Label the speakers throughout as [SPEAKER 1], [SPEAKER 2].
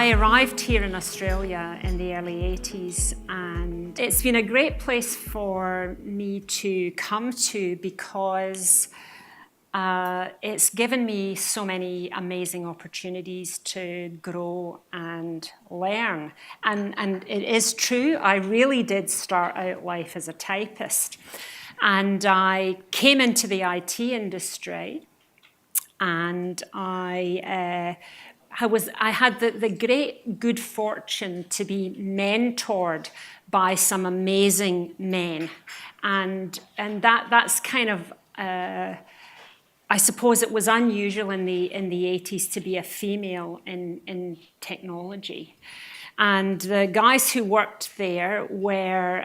[SPEAKER 1] I arrived here in Australia in the early 80s, and it's been a great place for me to come to because it's given me so many amazing opportunities to grow and learn. And it is true, I really did start out life as a typist. And I came into the IT industry, and I had the great good fortune to be mentored by some amazing men, and that's kind of I suppose it was unusual in the 80s to be a female in technology. And the guys who worked there were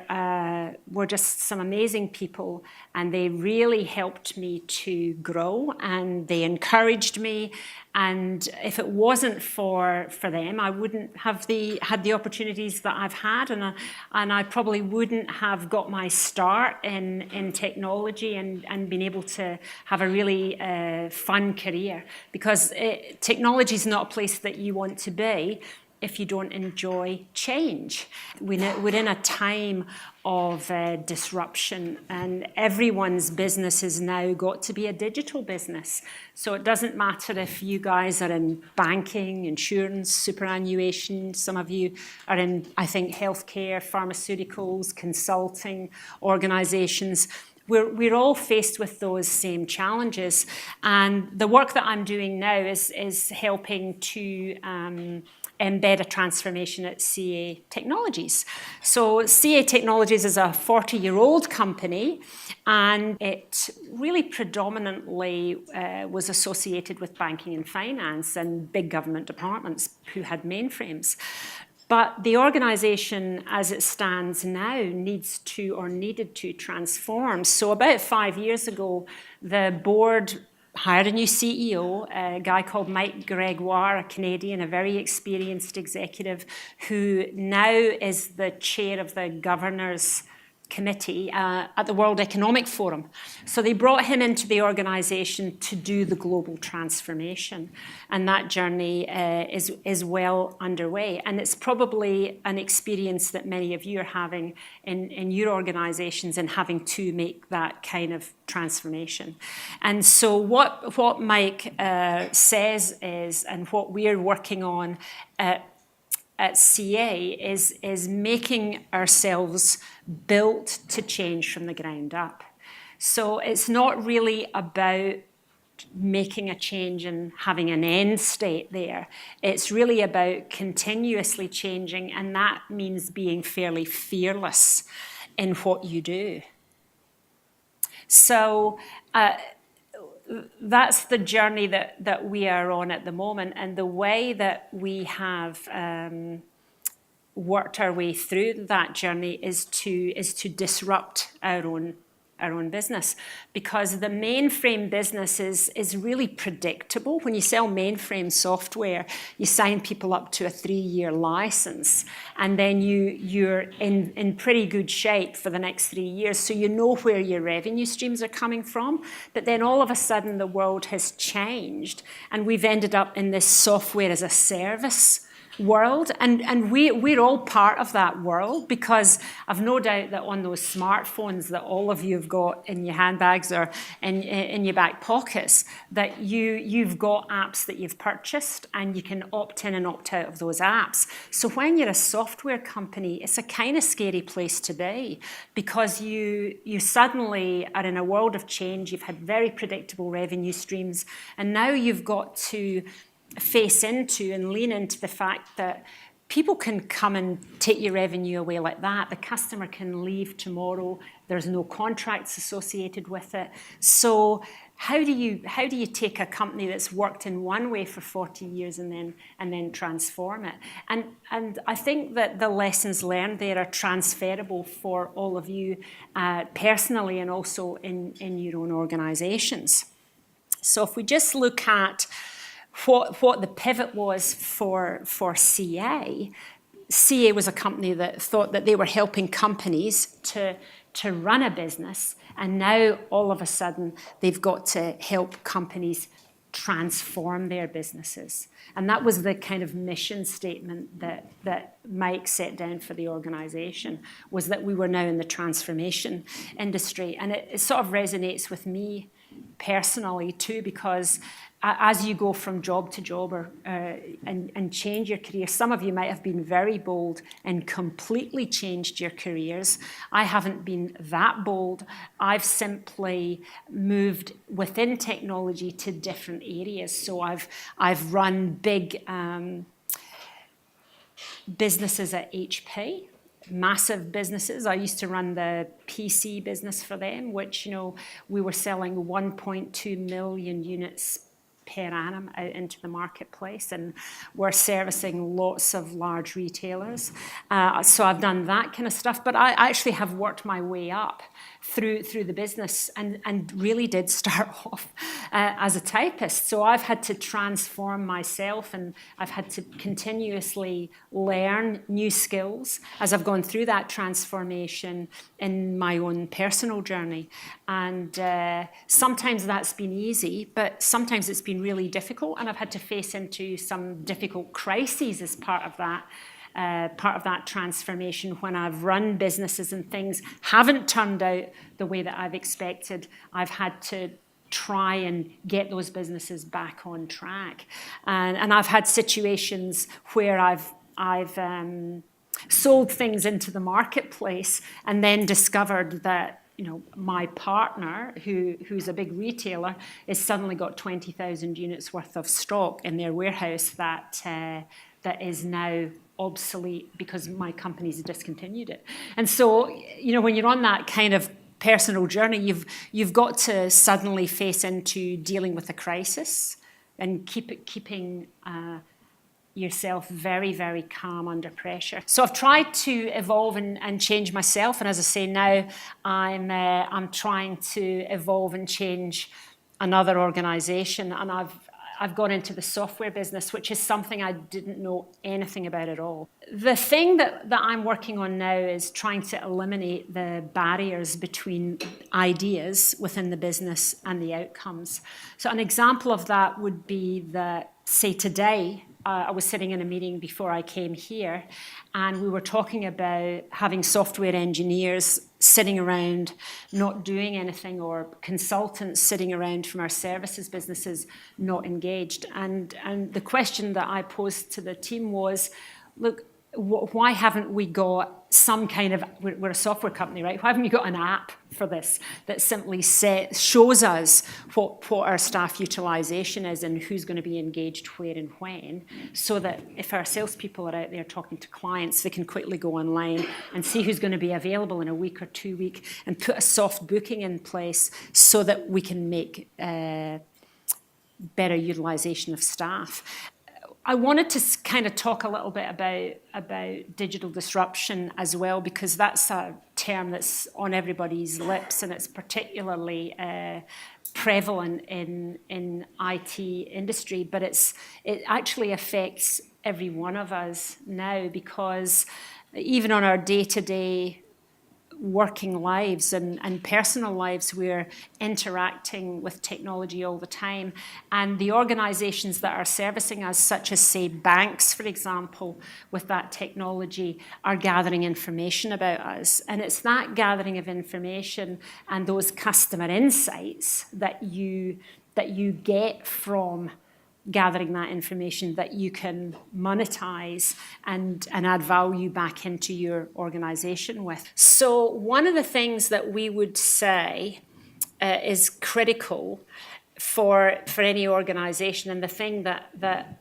[SPEAKER 1] just some amazing people, and they really helped me to grow, and they encouraged me. And if it wasn't for them, I wouldn't have had the opportunities that I've had, and I probably wouldn't have got my start in technology and been able to have a really fun career, because technology is not a place that you want to be if you don't enjoy change. We're in a time of disruption, and everyone's business has now got to be a digital business. So it doesn't matter if you guys are in banking, insurance, superannuation, some of you are in, I think, healthcare, pharmaceuticals, consulting, organizations. We're all faced with those same challenges. And the work that I'm doing now is helping to embed a transformation at CA Technologies. So CA Technologies is a 40-year-old company, and it really predominantly was associated with banking and finance and big government departments who had mainframes. But the organisation, as it stands now, needed to transform. So about 5 years ago, the board hired a new CEO, a guy called Mike Gregoire, a Canadian, a very experienced executive, who now is the chair of the Governors Committee at the World Economic Forum. So they brought him into the organisation to do the global transformation, and that journey is well underway. And it's probably an experience that many of you are having in your organisations, and having to make that kind of transformation. And so what Mike says is, and what we're working on at CA is making ourselves built to change from the ground up. So it's not really about making a change and having an end state there. It's really about continuously changing, and that means being fairly fearless in what you do. So that's the journey that we are on at the moment, and the way that we have worked our way through that journey is to disrupt our own business, because the mainframe business is really predictable. When you sell mainframe software, you sign people up to a 3-year license, and then you're in pretty good shape for the next 3 years, so you know where your revenue streams are coming from. But then all of a sudden the world has changed, and we've ended up in this software as a service world, and we're all part of that world, because I've no doubt that on those smartphones that all of you have got in your handbags or in your back pockets, that you've got apps that you've purchased, and you can opt in and opt out of those apps. So when you're a software company, it's a kind of scary place to be, because you suddenly are in a world of change. You've had very predictable revenue streams, and now you've got to face into and lean into the fact that people can come and take your revenue away like that. The customer can leave tomorrow. There's no contracts associated with it. So how do you take a company that's worked in one way for 40 years and then transform it? And I think that the lessons learned there are transferable for all of you personally, and also in your own organizations. So if we just look at what the pivot was for CA. CA was a company that thought that they were helping companies to run a business, and now all of a sudden they've got to help companies transform their businesses. And that was the kind of mission statement that Mike set down for the organization, was that we were now in the transformation industry. And it sort of resonates with me personally too, because as you go from job to job and change your career, some of you might have been very bold and completely changed your careers. I haven't been that bold. I've simply moved within technology to different areas. So I've run big businesses at HP. Massive businesses. I used to run the PC business for them, which, we were selling 1.2 million units per annum out into the marketplace, and we're servicing lots of large retailers. So I've done that kind of stuff, but I actually have worked my way up through the business and really did start off as a typist. So I've had to transform myself, and I've had to continuously learn new skills as I've gone through that transformation in my own personal journey. And sometimes that's been easy, but sometimes it's been really difficult, and I've had to face into some difficult crises as part of that transformation, when I've run businesses and things haven't turned out the way that I've expected. I've had to try and get those businesses back on track. And I've had situations where I've sold things into the marketplace and then discovered that my partner, who's a big retailer, has suddenly got 20,000 units worth of stock in their warehouse that is now obsolete because my company's discontinued it. And so, when you're on that kind of personal journey, you've got to suddenly face into dealing with a crisis and keeping yourself very, very calm under pressure. So I've tried to evolve and change myself, and as I say, now I'm trying to evolve and change another organization, and I've gone into the software business, which is something I didn't know anything about at all. The thing that I'm working on now is trying to eliminate the barriers between ideas within the business and the outcomes. So an example of that would be that, say today, I was sitting in a meeting before I came here, and we were talking about having software engineers sitting around not doing anything, or consultants sitting around from our services businesses not engaged. And the question that I posed to the team was, look, why haven't we got some kind of, we're a software company, right? Why haven't we got an app for this that simply shows us what our staff utilization is and who's going to be engaged where and when, so that if our salespeople are out there talking to clients, they can quickly go online and see who's going to be available in a week or 2 weeks, and put a soft booking in place so that we can make better utilization of staff. I wanted to kind of talk a little bit about digital disruption as well, because that's a term that's on everybody's lips, and it's particularly prevalent in IT industry, but it actually affects every one of us now, because even on our day-to-day working lives and personal lives, we're interacting with technology all the time. And the organizations that are servicing us, such as, say, banks, for example, with that technology, are gathering information about us. And it's that gathering of information and those customer insights that you get from gathering that information that you can monetize and add value back into your organization with. So one of the things that we would say is critical for any organization, and the thing that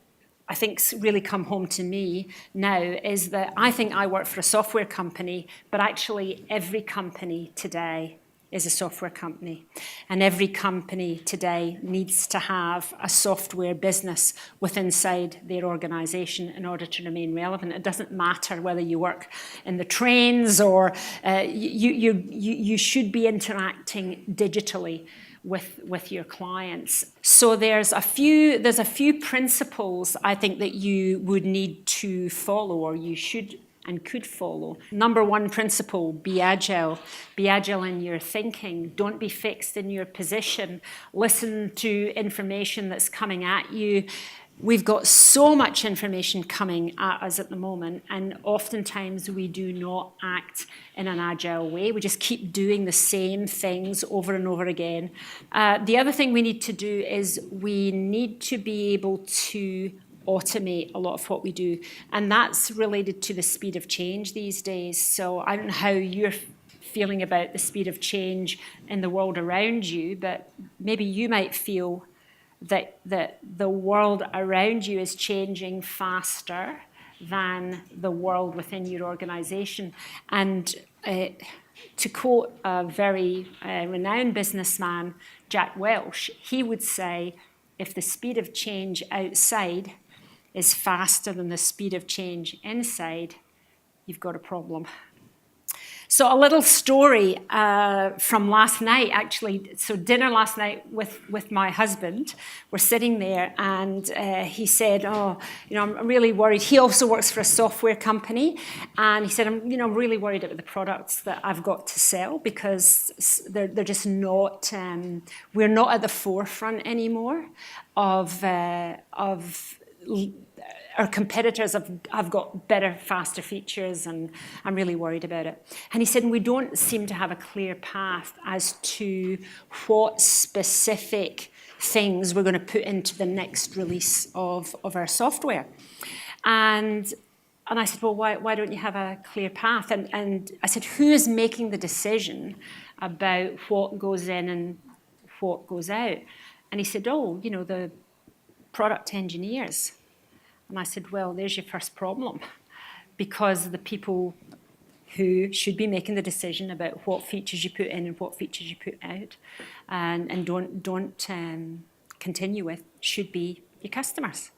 [SPEAKER 1] I think's really come home to me now, is that I think I work for a software company, but actually every company today is a software company. And every company today needs to have a software business inside their organization in order to remain relevant. It doesn't matter whether you work in the trains or you should be interacting digitally with your clients. So there's a few principles I think that you would need to follow, or you should and could follow. Number one principle, be agile. Be agile in your thinking. Don't be fixed in your position. Listen to information that's coming at you. We've got so much information coming at us at the moment, and oftentimes we do not act in an agile way. We just keep doing the same things over and over again. The other thing we need to do is we need to be able to automate a lot of what we do, and that's related to the speed of change these days. So I don't know how you're feeling about the speed of change in the world around you, but maybe you might feel that the world around you is changing faster than the world within your organization. And to quote a very renowned businessman, Jack Welch, he would say, if the speed of change outside is faster than the speed of change inside, you've got a problem. So a little story from last night, actually. So dinner last night with my husband. We're sitting there, and he said, "Oh, I'm really worried." He also works for a software company, and he said, "I'm really worried about the products that I've got to sell because they're just not. We're not at the forefront anymore of." Our competitors have got better, faster features, and I'm really worried about it. And he said, we don't seem to have a clear path as to what specific things we're going to put into the next release of our software. And I said, well, why don't you have a clear path? And I said, who is making the decision about what goes in and what goes out? And he said, the product engineers. And I said, well, there's your first problem, because the people who should be making the decision about what features you put in and what features you put out and don't continue with should be your customers.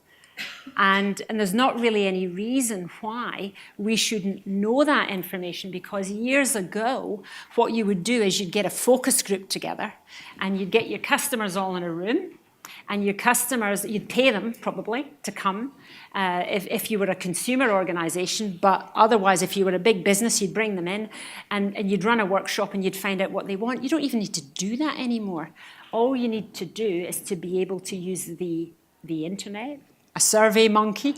[SPEAKER 1] And there's not really any reason why we shouldn't know that information, because years ago, what you would do is you'd get a focus group together and you'd get your customers all in a room. And your customers, you'd pay them probably to come if you were a consumer organization, but otherwise if you were a big business, you'd bring them in and you'd run a workshop and you'd find out what they want. You don't even need to do that anymore. All you need to do is to be able to use the internet, a survey monkey,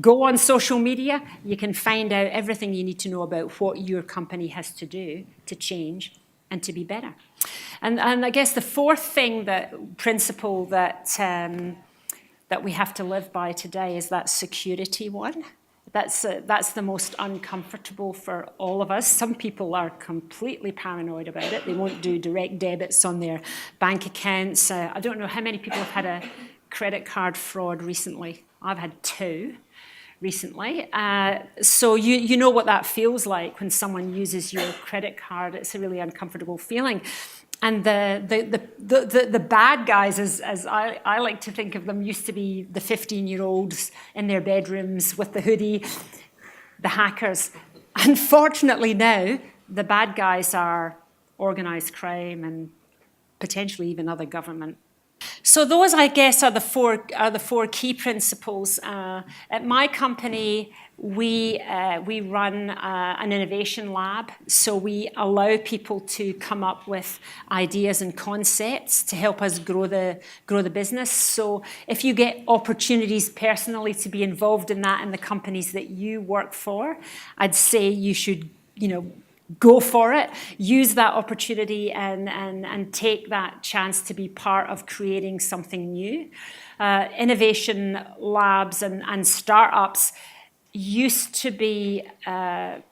[SPEAKER 1] go on social media. You can find out everything you need to know about what your company has to do to change and to be better. And I guess the fourth principle that we have to live by today is that security one. That's the most uncomfortable for all of us. Some people are completely paranoid about it. They won't do direct debits on their bank accounts. I don't know how many people have had a credit card fraud recently. I've had 2. Recently. So you know what that feels like when someone uses your credit card. It's a really uncomfortable feeling. And the bad guys, as I like to think of them, used to be the 15-year-olds in their bedrooms with the hoodie, the hackers. Unfortunately now, the bad guys are organized crime and potentially even other government. So those, I guess, are the four key principles. At my company, we run an innovation lab. So we allow people to come up with ideas and concepts to help us grow the business. So if you get opportunities personally to be involved in that in the companies that you work for, I'd say you should, go for it, use that opportunity and take that chance to be part of creating something new. Innovation labs and startups used to be, there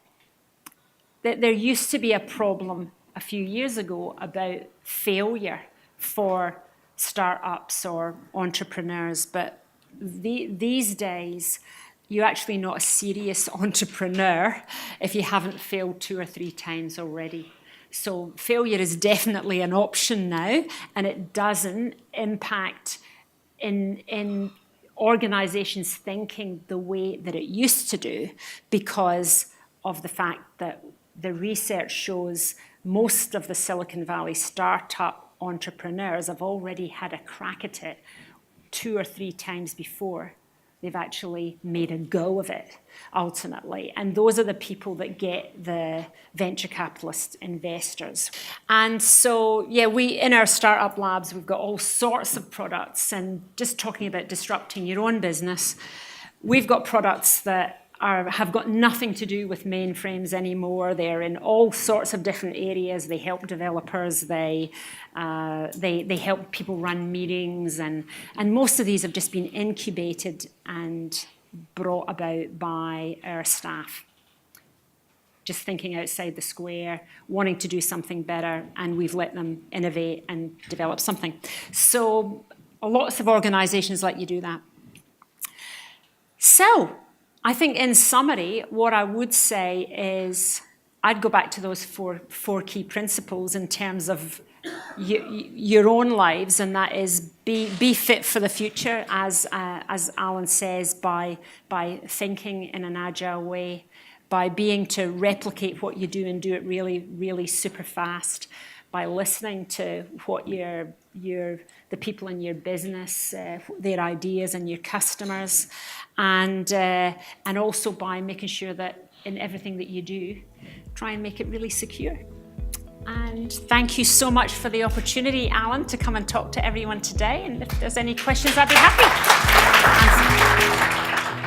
[SPEAKER 1] used to be a problem a few years ago about failure for startups or entrepreneurs, but these days, you're actually not a serious entrepreneur if you haven't failed 2 or 3 times already. So failure is definitely an option now, and it doesn't impact in organizations thinking the way that it used to do, because of the fact that the research shows most of the Silicon Valley startup entrepreneurs have already had a crack at it 2 or 3 times before they've actually made a go of it, ultimately. And those are the people that get the venture capitalist investors. And so, yeah, in our startup labs, we've got all sorts of products. And just talking about disrupting your own business, we've got products that have got nothing to do with mainframes anymore. They're in all sorts of different areas. They help developers. They help people run meetings, and most of these have just been incubated and brought about by our staff. Just thinking outside the square, wanting to do something better, and we've let them innovate and develop something. So lots of organizations let you do that. So I think in summary, what I would say is I'd go back to those four key principles in terms of your own lives, and that is be fit for the future, as Alan says, by thinking in an agile way, by being to replicate what you do and do it really, really super fast, by listening to what the people in your business, their ideas and your customers, and also by making sure that in everything that you do, try and make it really secure. And thank you so much for the opportunity, Alan, to come and talk to everyone today. And if there's any questions, I'd be happy to answer.